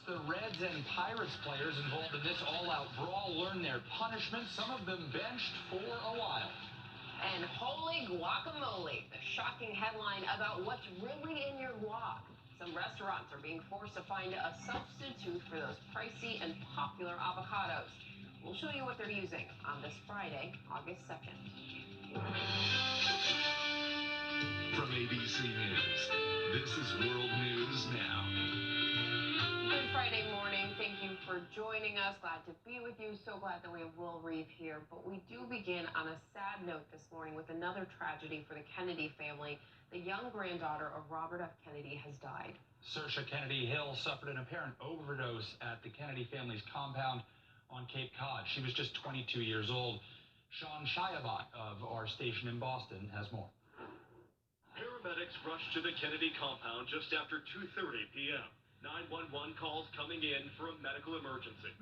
The Reds and Pirates players involved in this all-out brawl learned their punishment. Some of them benched for a while. And holy guacamole, the shocking headline about what's really in your guac. Some restaurants are being forced to find a substitute for those pricey and popular avocados. We'll show you what they're using on this Friday, August 2nd. From ABC News, this is World News Now. Good Friday morning. Thank you for joining us. Glad to be with you. So glad that we have Will Reeve here. But we do begin on a sad note this morning with another tragedy for the Kennedy family. The young granddaughter of Robert F. Kennedy has died. Saoirse Kennedy Hill suffered an apparent overdose at the Kennedy family's compound on Cape Cod. She was just 22 years old. Sean Shiabat of our station in Boston has more. Paramedics rushed to the Kennedy compound just after 2:30 p.m. 911 calls coming in for a medical emergency.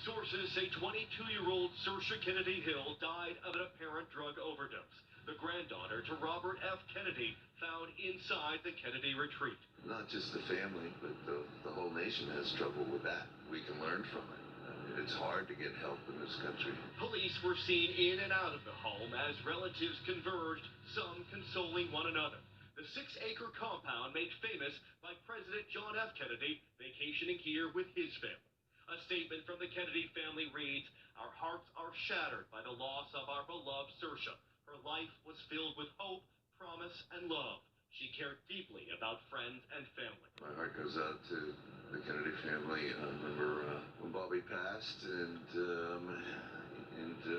Sources say 22-year-old Saoirse Kennedy Hill died of an apparent drug overdose. The granddaughter to Robert F. Kennedy found inside the Kennedy retreat. Not just the family, but the whole nation has trouble with that. We can learn from it. It's hard to get help in this country. Police were seen in and out of the home as relatives converged, some consoling one another. The 6-acre compound made famous by President John F. Kennedy vacationing here with his family. A statement from the Kennedy family reads, "Our hearts are shattered by the loss of our beloved Saoirse. Her life was filled with hope, promise, and love. She cared deeply about friends and family." My heart goes out to the Kennedy family. I remember when Bobby passed, and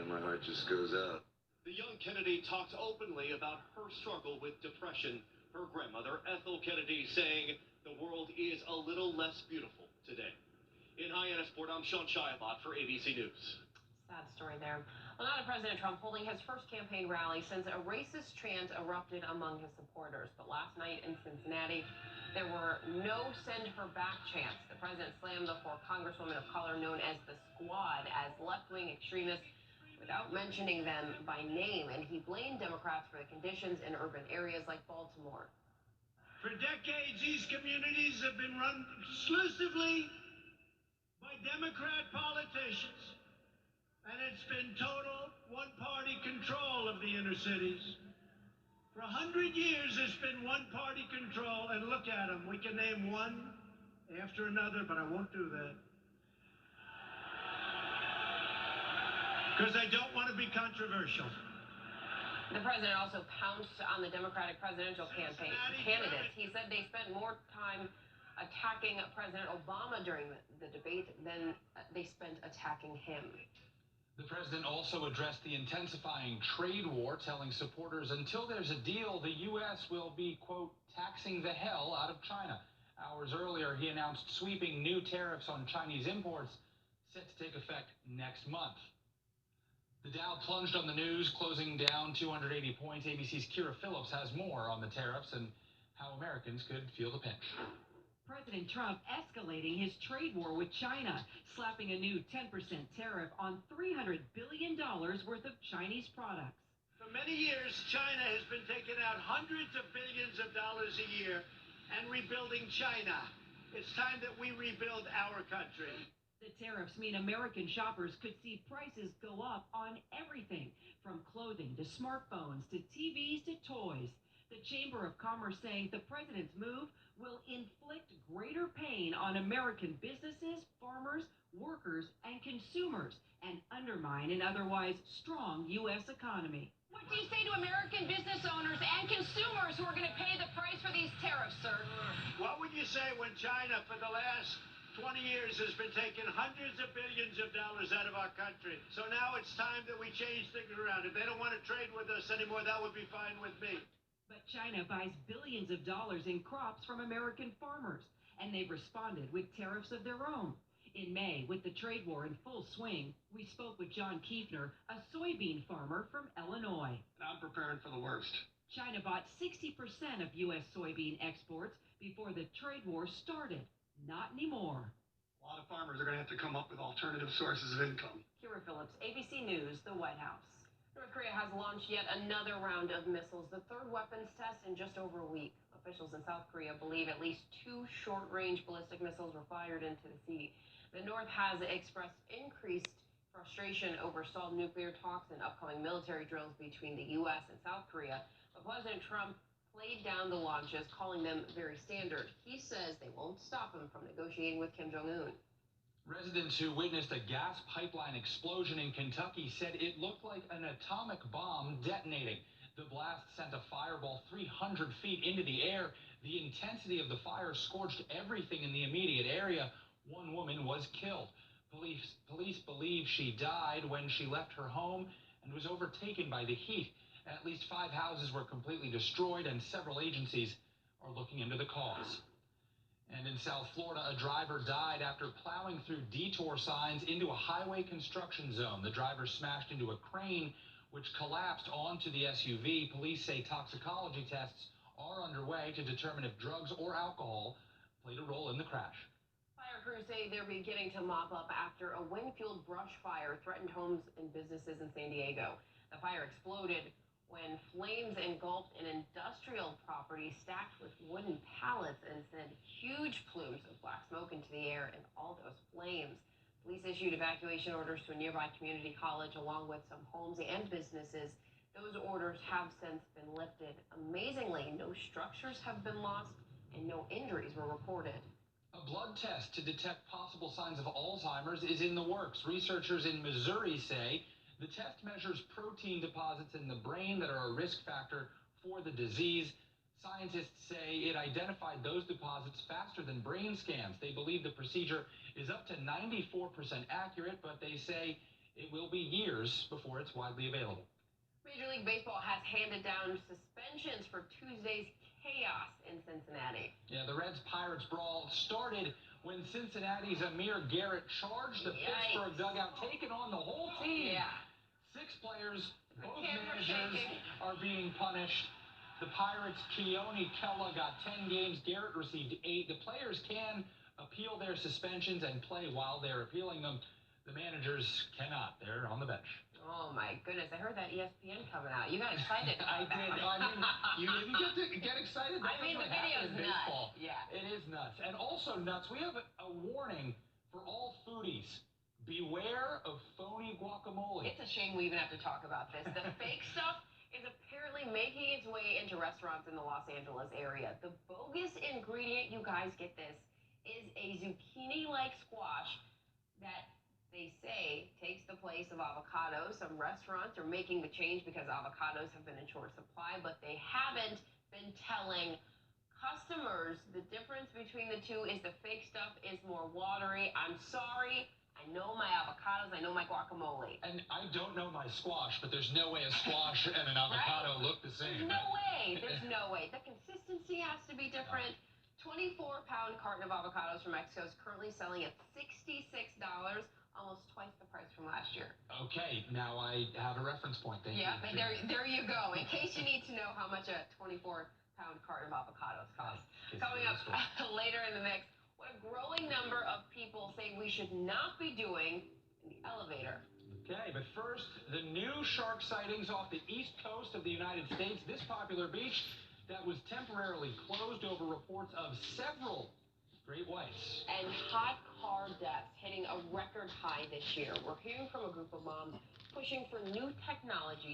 my heart just goes out. The young Kennedy talks openly about her struggle with depression. Her grandmother, Ethel Kennedy, saying, "The world is a little less beautiful today." In Hyannisport, I'm Sean Shiabat for ABC News. Sad story there. Well, now to President Trump holding his first campaign rally since a racist chant erupted among his supporters. But last night in Cincinnati, there were no send her back chants. The president slammed the 4 congresswomen of color known as the Squad as left-wing extremists without mentioning them by name. And he blamed Democrats for the conditions in urban areas like Baltimore. For decades, these communities have been run exclusively by Democrat politicians. And it's been total one-party control of the inner cities. For 100 years, it's been one-party control, and look at them. We can name one after another, but I won't do that. Because I don't want to be controversial. The president also pounced on the Democratic presidential campaign candidates. He said they spent more time attacking President Obama during the debate than they spent attacking him. The president also addressed the intensifying trade war, telling supporters until there's a deal, the U.S. will be, quote, taxing the hell out of China. Hours earlier, he announced sweeping new tariffs on Chinese imports set to take effect next month. The Dow plunged on the news, closing down 280 points. ABC's Kira Phillips has more on the tariffs and how Americans could feel the pinch. President Trump escalating his trade war with China, slapping a new 10% tariff on $300 billion worth of Chinese products. For many years, China has been taking out hundreds of billions of dollars a year and rebuilding China. It's time that we rebuild our country. The tariffs mean American shoppers could see prices go up on everything, from clothing to smartphones to TVs to toys. The Chamber of Commerce saying the president's move will inflict greater pain on American businesses, farmers, workers, and consumers, and undermine an otherwise strong U.S. economy. What do you say to American business owners and consumers who are going to pay the price for these tariffs, sir? What would you say when China, for the last 20 years, has been taking hundreds of billions of dollars out of our country? So now it's time that we change things around. If they don't want to trade with us anymore, that would be fine with me. But China buys billions of dollars in crops from American farmers, and they've responded with tariffs of their own. In May, with the trade war in full swing, we spoke with John Kiefner, a soybean farmer from Illinois. I'm preparing for the worst. China bought 60% of U.S. soybean exports before the trade war started. Not anymore. A lot of farmers are going to have to come up with alternative sources of income. Kira Phillips, ABC News, the White House. North Korea has launched yet another round of missiles, the third weapons test in just over a week. Officials in South Korea believe at least 2 short-range ballistic missiles were fired into the sea. The North has expressed increased frustration over stalled nuclear talks and upcoming military drills between the U.S. and South Korea. But President Trump played down the launches, calling them very standard. He says they won't stop him from negotiating with Kim Jong-un. Residents who witnessed a gas pipeline explosion in Kentucky said it looked like an atomic bomb detonating. The blast sent a fireball 300 feet into the air. The intensity of the fire scorched everything in the immediate area. One woman was killed. Police believe she died when she left her home and was overtaken by the heat. At least 5 houses were completely destroyed, and several agencies are looking into the cause. And in South Florida, a driver died after plowing through detour signs into a highway construction zone. The driver smashed into a crane, which collapsed onto the SUV. Police say toxicology tests are underway to determine if drugs or alcohol played a role in the crash. Fire crews say they're beginning to mop up after a wind-fueled brush fire threatened homes and businesses in San Diego. The fire exploded when flames engulfed an industrial property stacked with wooden pallets and sent huge plumes of black smoke into the air and all those flames. Police issued evacuation orders to a nearby community college along with some homes and businesses. Those orders have since been lifted. Amazingly, no structures have been lost and no injuries were reported. A blood test to detect possible signs of Alzheimer's is in the works. Researchers in Missouri say the test measures protein deposits in the brain that are a risk factor for the disease. Scientists say it identified those deposits faster than brain scans. They believe the procedure is up to 94% accurate, but they say it will be years before it's widely available. Major League Baseball has handed down suspensions for Tuesday's chaos in Cincinnati. Yeah, the Reds-Pirates brawl started when Cincinnati's Amir Garrett charged the Pittsburgh dugout, taking on the whole team. Yeah. 6 players, both managers, are being punished. The Pirates' Keone Kela got 10 games. Garrett received 8. The players can appeal their suspensions and play while they're appealing them. The managers cannot. They're on the bench. Oh, my goodness. I heard that ESPN coming out. You got excited. I did. I mean, you didn't get excited? I mean, the video's nuts. Yeah. It is nuts. And also nuts, we have a warning for all foodies. Beware of phony guacamole. It's a shame we even have to talk about this. The fake stuff is apparently making its way into restaurants in the Los Angeles area. The bogus ingredient, you guys get this, is a zucchini-like squash that they say takes the place of avocados. Some restaurants are making the change because avocados have been in short supply, but they haven't been telling customers the difference between the two is the fake stuff is more watery. I'm sorry. I know my avocados. I know my guacamole. And I don't know my squash, but there's no way a squash and an avocado look the same. There's no way. There's no way. The consistency has to be different. 24-pound carton of avocados from Mexico is currently selling at $66, almost twice the price from last year. Okay, now I have a reference point. Thank you. Yeah, there you go. In case you need to know how much a 24-pound carton of avocados costs. Coming up later in the mix, what a growing number of people say we should not be doing in the elevator. Okay, but first, the new shark sightings off the east coast of the United States. This popular beach that was temporarily closed over reports of several great whites. And hot car deaths hitting a record high this year. We're hearing from a group of moms pushing for new technology